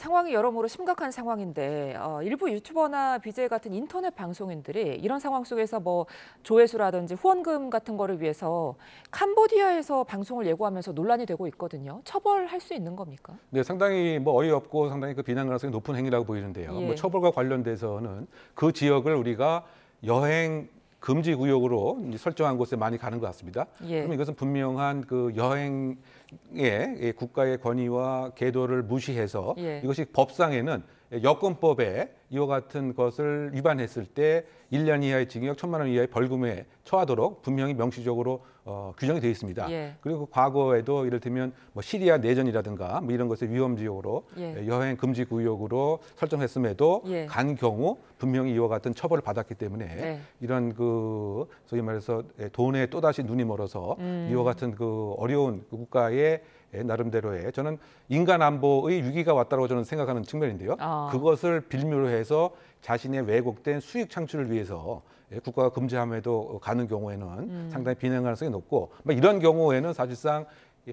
상황이 여러모로 심각한 상황인데 일부 유튜버나 BJ 같은 인터넷 방송인들이 이런 상황 속에서 뭐 조회수라든지 후원금 같은 거를 위해서 캄보디아에서 방송을 예고하면서 논란이 되고 있거든요. 처벌할 수 있는 겁니까? 네, 상당히 뭐 어이없고 상당히 그 비난 가능성이 높은 행위라고 보이는데요. 예. 뭐 처벌과 관련돼서는 그 지역을 우리가 여행 금지 구역으로 이제 설정한 곳에 많이 가는 것 같습니다. 예. 그러면 이것은 분명한 그 여행의 국가의 권위와 계도를 무시해서 예. 이것이 법상에는 여권법에 이와 같은 것을 위반했을 때 1년 이하의 징역, 1,000만 원 이하의 벌금에 처하도록 분명히 명시적으로 규정이 되어 있습니다. 예. 그리고 과거에도 이를테면 뭐 시리아 내전이라든가 뭐 이런 것의 위험 지역으로 예. 여행 금지 구역으로 설정했음에도 예. 간 경우 분명히 이와 같은 처벌을 받았기 때문에 네. 이런 그 소위 말해서 돈에 또다시 눈이 멀어서 이와 같은 그 어려운 그 국가의 나름대로의 저는 인간 안보의 위기가 왔다고 저는 생각하는 측면인데요. 그것을 빌미로 해서 자신의 왜곡된 수익 창출을 위해서 국가가 금지함에도 가는 경우에는 상당히 비난 가능성이 높고 이런 경우에는 사실상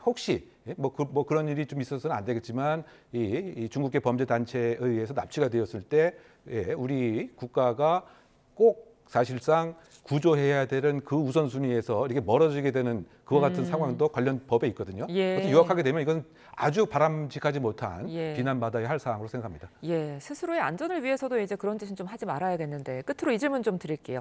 혹시 뭐 그런 일이 좀 있어서는 안 되겠지만 이 중국계 범죄 단체에 의해서 납치가 되었을 때 우리 국가가 꼭 사실상 구조해야 되는 그 우선순위에서 이렇게 멀어지게 되는 그와 같은 상황도 관련 법에 있거든요. 예. 그래서 유학하게 되면 이건 아주 바람직하지 못한 예. 비난받아야 할 사항으로 생각합니다. 예, 스스로의 안전을 위해서도 이제 그런 짓은 좀 하지 말아야겠는데 끝으로 이 질문 좀 드릴게요.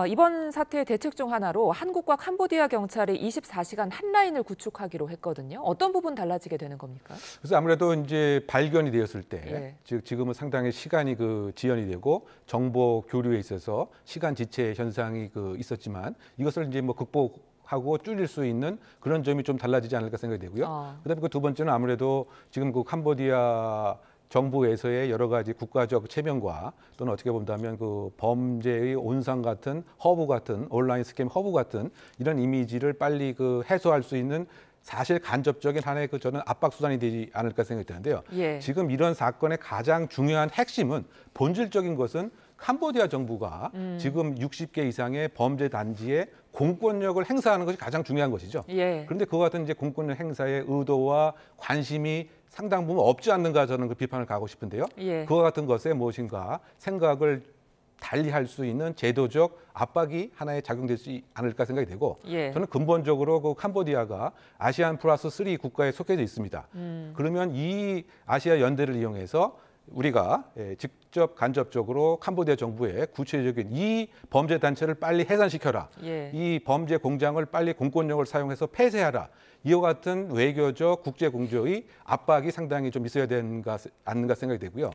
이번 사태의 대책 중 하나로 한국과 캄보디아 경찰이 24시간 핫라인을 구축하기로 했거든요. 어떤 부분 달라지게 되는 겁니까? 그래서 아무래도 이제 발견이 되었을 때, 예. 즉 지금은 상당히 시간이 그 지연이 되고 정보 교류에 있어서 시간 지체 현상이 그 있었지만 이것을 이제 뭐 극복하고 줄일 수 있는 그런 점이 좀 달라지지 않을까 생각이 되고요. 그다음에 그 두 번째는 아무래도 지금 그 캄보디아 정부에서의 여러 가지 국가적 체면과 또는 어떻게 본다면 그 범죄의 온상 같은 허브 같은 온라인 스캠 허브 같은 이런 이미지를 빨리 그 해소할 수 있는 사실 간접적인 하나의 그 저는 압박 수단이 되지 않을까 생각이 드는데요. 예. 지금 이런 사건의 가장 중요한 핵심은 본질적인 것은 캄보디아 정부가 지금 60개 이상의 범죄 단지에 공권력을 행사하는 것이 가장 중요한 것이죠. 예. 그런데 그와 같은 이제 공권력 행사의 의도와 관심이 상당 부분 없지 않는가 저는 그 비판을 가고 싶은데요. 예. 그와 같은 것에 무엇인가 생각을 달리할 수 있는 제도적 압박이 하나의 작용되지 않을까 생각이 되고 예. 저는 근본적으로 그 캄보디아가 아시안 플러스 3 국가에 속해져 있습니다. 그러면 이 아시아 연대를 이용해서 우리가 직접 간접적으로 캄보디아 정부에 구체적인 이 범죄 단체를 빨리 해산시켜라. 예. 이 범죄 공장을 빨리 공권력을 사용해서 폐쇄하라. 이와 같은 외교적 국제 공조의 압박이 상당히 좀 있어야 되는가 않는가 생각이 되고요.